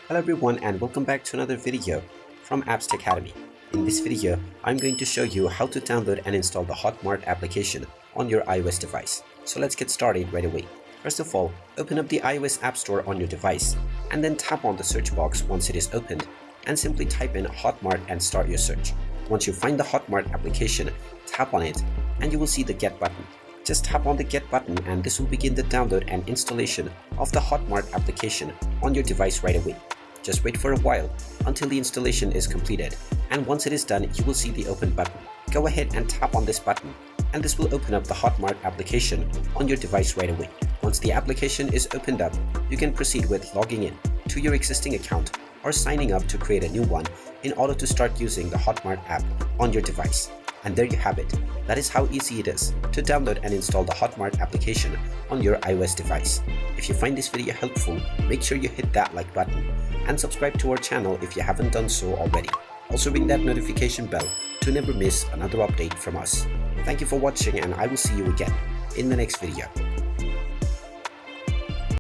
Hello everyone and welcome back to another video from Apps Academy. In this video, I'm going to show you how to download and install the Hotmart application on your iOS device. So let's get started right away. First of all, open up the iOS App Store on your device and then tap on the search box once it is opened and simply type in Hotmart and start your search. Once you find the Hotmart application, tap on it and you will see the Get button. Just tap on the Get button and this will begin the download and installation of the Hotmart application on your device right away. Just wait for a while until the installation is completed, and once it is done, you will see the Open button. Go ahead and tap on this button and this will open up the Hotmart application on your device right away. Once the application is opened up, you can proceed with logging in to your existing account or signing up to create a new one in order to start using the Hotmart app on your device. And there you have it. That is how easy it is to download and install the Hotmart application on your iOS device. If you find this video helpful, make sure you hit that like button and subscribe to our channel if you haven't done so already. Also ring that notification bell to never miss another update from us. Thank you for watching and I will see you again in the next video.